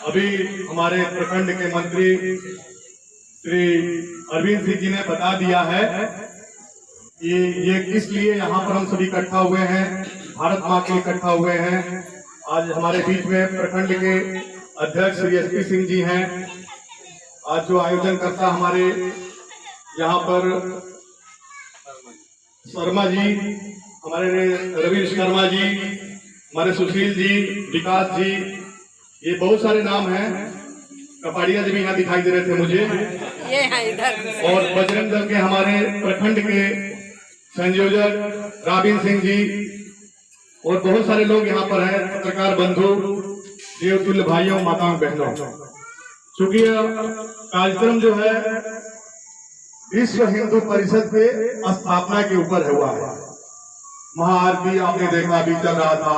अभी हमारे प्रखंड के मंत्री श्री अरविंद सिंह जी ने बता दिया है कि ये किस लिए यहाँ पर हम सभी इकट्ठा हुए हैं, भारत माँ के इकट्ठा हुए हैं। आज हमारे बीच में प्रखंड के अध्यक्ष श्री एसपी सिंह जी हैं। आज जो आयोजन करता हमारे यहाँ पर शर्मा जी, हमारे रवि शर्मा जी, हमारे सुशील जी, विकास जी, ये बहुत सारे नाम हैं। कपाड़िया जी भी यहाँ दिखाई दे रहे थे मुझे, ये है इधर। और बजरंग दल के हमारे प्रखंड के संयोजक राबिन सिंह जी और बहुत सारे लोग यहाँ पर हैं, पत्रकार बंधु, देवतुल्य भाइयों, माताओं, बहनों। चूंकि कार्यक्रम जो है विश्व हिंदू परिषद के स्थापना के ऊपर हुआ है। महाआरती आपने देखा अभी चल रहा था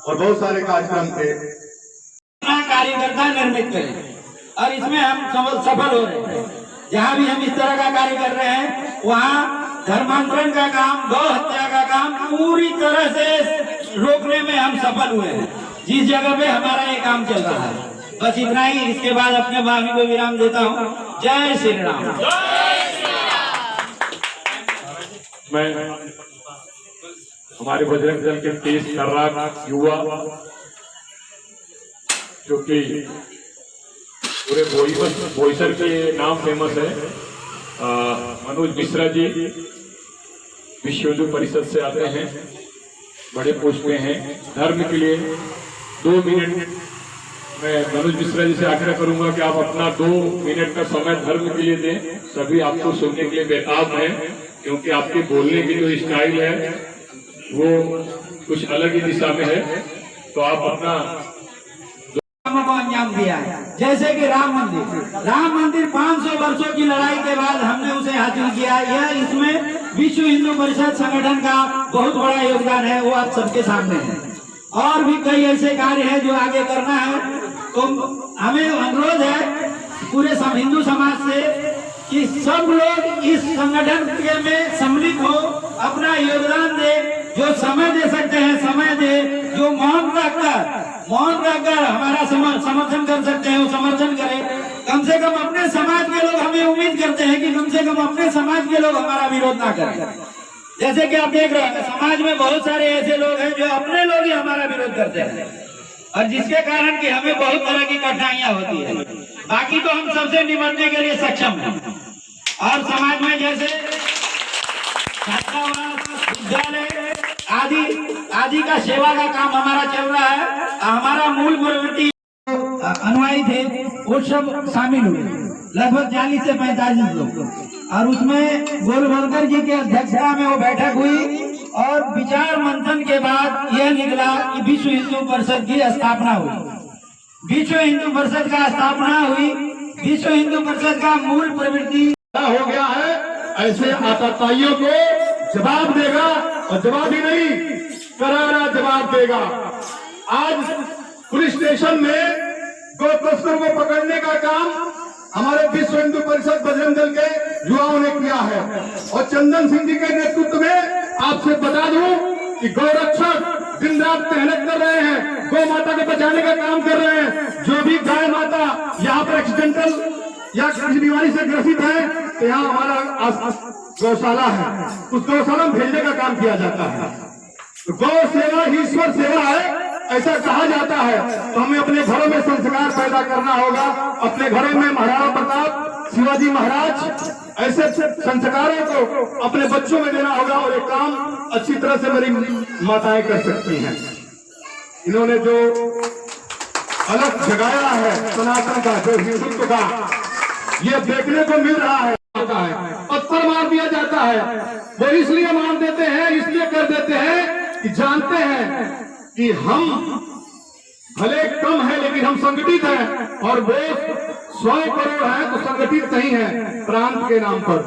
और बहुत सारे कार्यक्रम थे। कार्यकर्ता निर्मित करें और इसमें हम सफल हो रहे हैं। जहाँ भी हम इस तरह का कार्य कर रहे हैं वहाँ धर्मांतरण का काम, गौ हत्या का काम पूरी तरह से रोकने में हम सफल हुए हैं। जिस जगह पे हमारा ये काम चल रहा है, बस इतना ही। इसके बाद अपने वाणी को विराम देता हूँ। जय श्री राम। मैं हमारे बजरंग दल के तेज तर्राक युवा जो कि पूरे बोईसर के नाम फेमस है, मनोज मिश्रा जी विश्व हिंदू परिषद से आते हैं, बड़े पोस्ट पे हैं। धर्म के लिए 2 मिनट मैं मनोज मिश्रा जी से आग्रह करूंगा कि आप अपना 2 मिनट का समय धर्म के लिए दें। सभी आपको सुनने के लिए बेताब हैं, क्योंकि आपके बोलने की जो स्टाइल है वो कुछ अलग ही दिशा में है। तो आप अपना को अंजाम दिया है। जैसे कि राम मंदिर 500 वर्षों की लड़ाई के बाद हमने उसे हासिल किया। यह इसमें विश्व हिंदू परिषद संगठन का बहुत बड़ा योगदान है, वो आप सबके सामने है। और भी कई ऐसे कार्य हैं जो आगे करना है। तो हमें अनुरोध है पूरे हिंदू समाज से कि सब लोग इस संगठन में सम्मिलित हो, अपना योगदान दे। जो समय दे सकते हैं समय दे, जो मौन रखकर हमारा समर्थन कर सकते हैं वो समर्थन करें। कम से कम अपने समाज के लोग, हमें उम्मीद करते हैं कि कम से कम अपने समाज के लोग हमारा विरोध ना करें। जैसे कि आप देख रहे हैं समाज में बहुत सारे ऐसे लोग हैं जो अपने लोग ही हमारा विरोध करते हैं, और जिसके कारण कि हमें बहुत तरह की कठिनाइयां होती है। बाकी तो हम सबसे निपटने के लिए सक्षम हैं। और समाज में जैसे छात्रावास, विद्यालय आदि का सेवा का काम हमारा चल रहा है। हमारा मूल प्रवृत्ति अनुयायी थे वो सब शामिल हुए, लगभग 40 से 45 लोग, और उसमें गोलवलकर जी के अध्यक्षता में वो बैठक हुई और विचार मंथन के बाद यह निकला कि विश्व हिंदू परिषद की स्थापना हुई। विश्व हिंदू परिषद का स्थापना हुई। विश्व हिंदू परिषद का मूल प्रवृत्ति हो गया है, ऐसे आतताइयों को जवाब देगा, और जवाब ही नहीं करारा जवाब देगा। आज पुलिस स्टेशन में गौ तस्कर को पकड़ने का काम हमारे विश्व हिंदू परिषद बजरंग दल के युवाओं ने किया है, और चंदन सिंह जी के नेतृत्व में आपसे बता दूं कि गौरक्षक दिन रात मेहनत कर रहे हैं, गौ माता को बचाने का काम कर रहे हैं। जो भी गाय माता यहाँ पर एक्सीडेंटल या किसी बीमारी से ग्रसित है तो यहाँ हमारा गौशाला है, उस गौशाला में भेजने का काम किया जाता है। तो गौ सेवा ईश्वर सेवा है, ऐसा कहा जाता है। तो हमें अपने घरों में संस्कार पैदा करना होगा। अपने घरों में महाराणा प्रताप, शिवाजी महाराज ऐसे संस्कारों को अपने बच्चों में देना होगा, और एक काम अच्छी तरह से मेरी माताएं कर सकती हैं। इन्होंने जो अलग जगाया है सनातन का, जो हिंदुत्व का, ये देखने को मिल रहा है। पत्थर मार दिया जाता है, वो इसलिए मार देते हैं, इसलिए कर देते हैं कि जानते हैं कि हम भले कम है लेकिन हम संगठित हैं, और वो 100 करोड़ है तो संगठित नहीं है। प्रांत के नाम पर,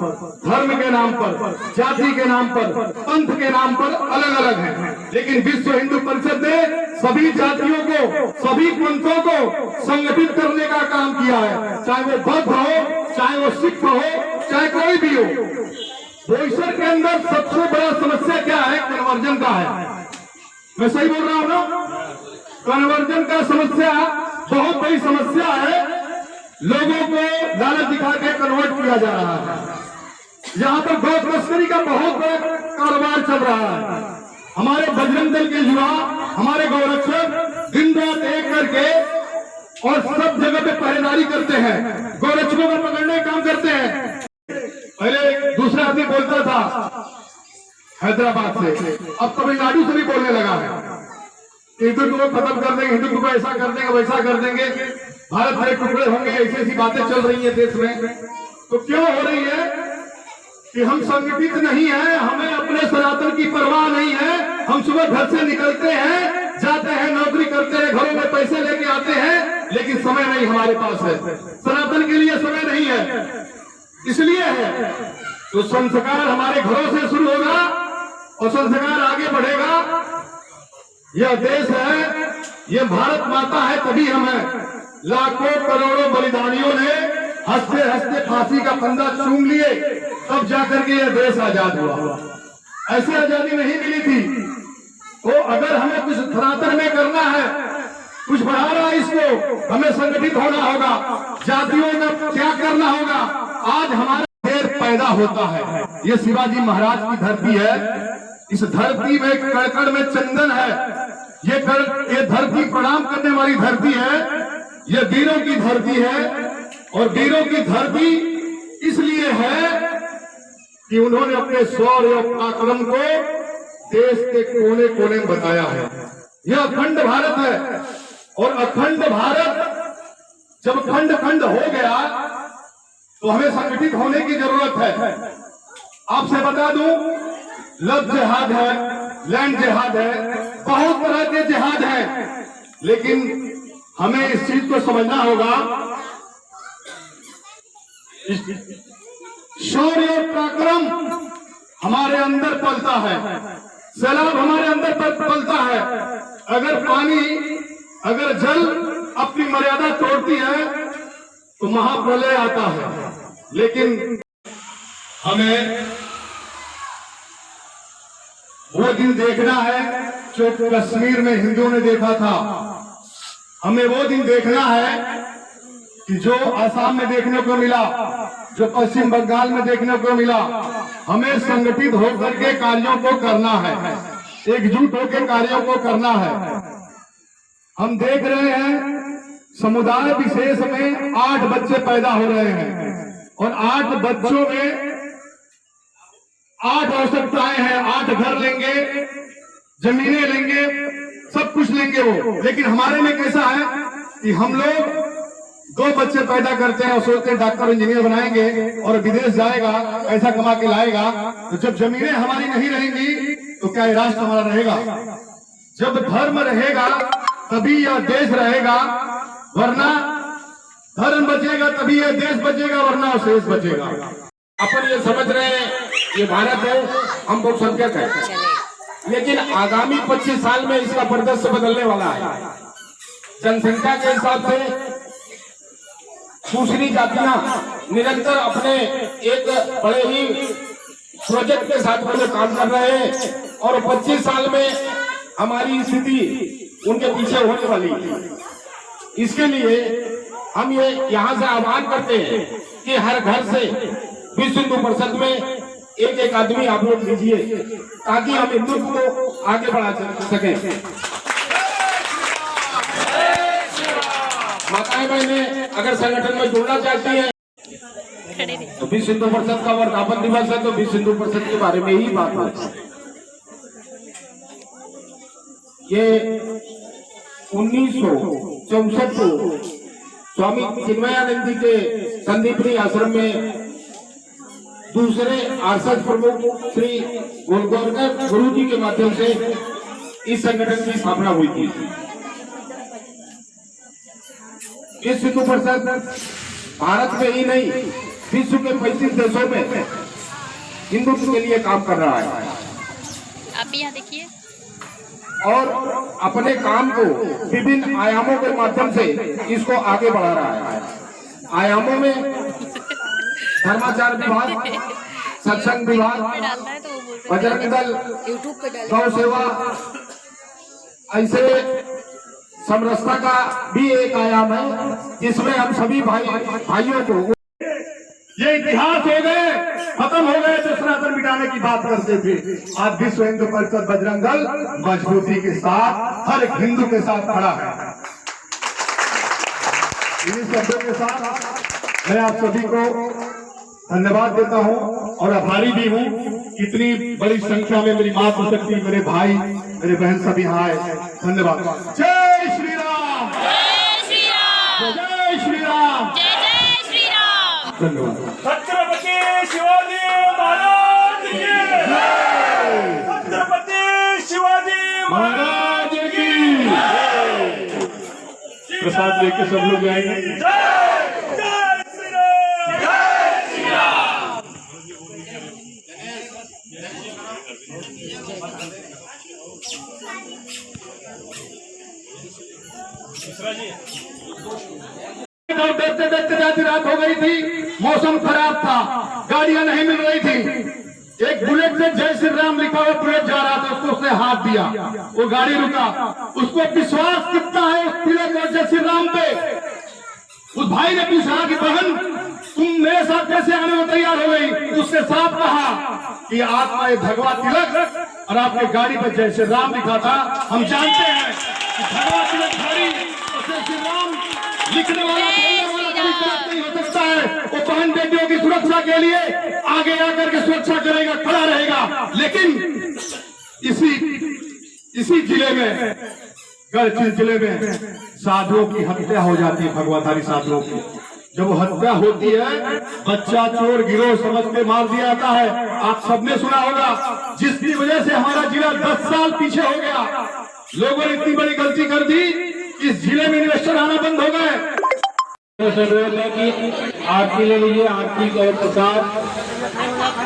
धर्म के नाम पर, जाति के नाम पर, पंथ के नाम पर अलग अलग है। लेकिन विश्व हिंदू परिषद ने सभी जातियों को, सभी पंथों को संगठित करने का काम किया है। चाहे वो बौद्ध हो, चाहे वो सिख हो, चाहे कोई भी हो। बोईसर के अंदर सबसे बड़ा समस्या क्या है? कन्वर्जन का है। मैं सही बोल रहा हूँ ना? कन्वर्जन का समस्या बहुत बड़ी समस्या है, लोगों को लालच दिखा के कन्वर्ट किया जा रहा है। यहाँ पर गौ तस्करी का बहुत बड़ा कारोबार चल रहा है। हमारे बजरंग दल के युवा, हमारे गौरक्षक दिन रात एक करके और सब जगह पे पहरेदारी करते हैं, गौरक्षकों को पकड़ने का काम करते हैं। पहले दूसरा आदमी बोलता था हैदराबाद से, अब तमिलनाडु से भी बोलने लगा है। हिंदुत्व को खत्म कर देंगे, हिंदुत्व को ऐसा कर देंगे, वैसा कर देंगे, भारत भरे टुकड़े होंगे, ऐसी ऐसी बातें चल रही है देश में। तो क्यों हो रही है कि हम संगठित नहीं है, हमें अपने सनातन की परवाह नहीं है। हम सुबह घर से निकलते हैं, जाते हैं, नौकरी करते हैं, घरों में पैसे लेके आते हैं, लेकिन समय नहीं हमारे पास है, सनातन के लिए समय नहीं है। इसलिए है तो संस्कार हमारे घरों से शुरू होगा और संस्कार आगे बढ़ेगा। यह देश है, यह भारत माता है, तभी हम हैं। लाखों करोड़ों बलिदानियों ने हंसते हंसते फांसी का फंदा चूम लिए, तब जाकर के यह देश आजाद हुआ। ऐसे आजादी नहीं मिली थी। तो अगर हमें कुछ सनातन में करना है, कुछ बढ़ाना है, इसको हमें संगठित होना होगा, जातियों में त्याग करना होगा। आज हमारा देर पैदा होता है, ये शिवाजी महाराज की धरती है। इस धरती में कड़कड़ में चंदन है। ये धरती प्रणाम करने वाली धरती है, ये वीरों की धरती है। और वीरों की धरती इसलिए है कि उन्होंने अपने शौर्य और पराक्रम को देश के कोने कोने में बताया है। यह अखंड भारत है, और अखंड भारत जब खंड खंड हो गया तो हमें संगठित होने की जरूरत है। आपसे बता दूं, लव जिहाद है, लैंड जिहाद है, बहुत तरह के जिहाद है, लेकिन हमें इस चीज को समझना होगा। शौर्य और पराक्रम हमारे अंदर पलता है, सैलाब हमारे अंदर पलता है। अगर पानी, अगर जल अपनी मर्यादा तोड़ती है तो महाप्रलय आता है। लेकिन हमें वो दिन देखना है जो कश्मीर में हिंदुओं ने देखा था। हमें वो दिन देखना है कि जो असम में देखने को मिला, जो पश्चिम बंगाल में देखने को मिला। हमें संगठित होकर के कार्यों को करना है, एकजुट होकर कार्यों को करना है। हम देख रहे हैं समुदाय विशेष में 8 बच्चे पैदा हो रहे हैं, और 8 बच्चों में 8 आवश्यकताएं हैं। 8 घर लेंगे, जमीनें लेंगे, सब कुछ लेंगे वो। लेकिन हमारे में कैसा है कि हम लोग 2 बच्चे पैदा करते हैं और सोचते हैं डॉक्टर इंजीनियर बनाएंगे और विदेश जाएगा, पैसा कमा के लाएगा। तो जब जमीनें हमारी नहीं रहेंगी तो क्या ये राष्ट्र हमारा रहेगा? जब धर्म रहेगा तभी यह देश रहेगा, वरना धर्म बचेगा तभी यह देश बचेगा, वरना शेष बचेगा। अपन ये समझ रहे हैं ये भारत है, हम बहुसंख्यक है, लेकिन आगामी 25 साल में इसका परिदृश्य बदलने वाला है। जनसंख्या के हिसाब से दूसरी जातियां निरंतर अपने एक बड़े ही प्रोजेक्ट के साथ में काम कर रहे हैं, और 25 साल में हमारी स्थिति उनके पीछे होने वाली है। इसके लिए हम ये यहाँ से आह्वान करते हैं कि हर घर से विश्व हिंदू परिषद में एक आदमी आप लोग लीजिए, ताकि हम हिंदुत्व को आगे बढ़ा सकें। माताएं बहनें अगर संगठन में जुड़ना चाहती हैं तो विश्व हिंदू परिषद का वर्धापन दिवस है, तो विश्व हिंदू परिषद के बारे में ही बात है। ये 1964 को स्वामी चिन्मयानंद जी के संदीपनी आश्रम में दूसरे आरएसएस प्रमुख श्री गोलगोरकर गुरु जी के माध्यम से इस संगठन की स्थापना हुई थी। विश्व हिंदू परिषद भारत में ही नहीं, विश्व के 35 देशों में हिंदुत्व के लिए काम कर रहा है। आप यहाँ देखिए, और अपने काम को विभिन्न आयामों के माध्यम से इसको आगे बढ़ा रहा है। आयामों में धर्माचार विभाग, सत्संग विभाग, डालना है तो वो बोल बजरंग दल, यूट्यूब पे डाल गौ सेवा, ऐसे समरसता का भी एक आयाम है जिसमें हम सभी भाइयों को ये इतिहास हो गए, खत्म हो गए जो सनातन मिटाने की बात करते थे। आज विश्व हिंदू परिषद बजरंग दल मजबूती के साथ हर एक हिंदू के साथ खड़ा है। इन्हीं शब्दों के साथ मैं आप सभी को धन्यवाद देता हूं और आभारी भी हूं। इतनी बड़ी संख्या में मेरी मातृशक्ति, मेरे भाई, मेरे बहन सभी यहाँ आए। धन्यवाद। जय श्री राम, जय श्री राम, जय श्री राम, जय श्री राम। धन्यवाद। छत्रपति शिवाजी महाराज की जय। छत्रपति शिवाजी महाराज की प्रसाद लेके सब लोग जाएंगे। जय श्री राम, जय श्री राम। और देखते देखते जाती रात हो गई थी, मौसम खराब था, गाड़ियां नहीं मिल रही थी। एक बुलेट से जय श्री राम लिखा हुआ बुलेट जा रहा था, उसको उसने हाथ दिया, वो गाड़ी रुका। उसको विश्वास कितना है उस तिलक और जय श्री राम पे। उस भाई ने पूछा कि बहन तुम मेरे साथ कैसे आने को तैयार हो गई? उसने साफ कहा कि आत्मा ये भगवा तिलक और आपने गाड़ी पर जय श्री राम लिखा था। हम जानते हैं कि भगवा तिलक गाड़ी और जय श्री राम लिखने वाला बोलने वाला कोई गलत नहीं हो सकता है। वो बहन बेटियों की सुरक्षा के लिए आगे आकर के सुरक्षा करेगा, खड़ा रहेगा। लेकिन इसी जिले में, गढ़चिल जिले में साधुओं की हत्या हो जाती है, भगवाधारी साधुओं की। जब वो हत्या होती है, बच्चा चोर गिरोह समझ के मार दिया जाता है। आप सबने सुना होगा, जिसकी वजह से हमारा जिला 10 साल पीछे हो गया। लोगों ने इतनी बड़ी गलती कर दी, इस जिले में इन्वेस्टर आना बंद हो गए। आरती ले लीजिए, आरती का प्रसाद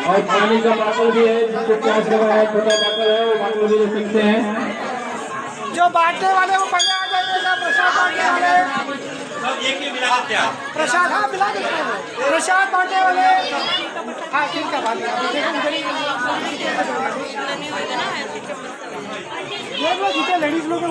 और पानी का बोतल भी है, जिसको प्यास लगा है, छोटा बोतल है, वो बोतल भी ले सकते हैं। जो बांटने वाले वो पहले आ जाइएगा। प्रसाद बांटने वाले प्रसाद, हाँ मिला देते हैं। प्रसाद बांटने वाले, हाँ ठीक है, लेडीज लोग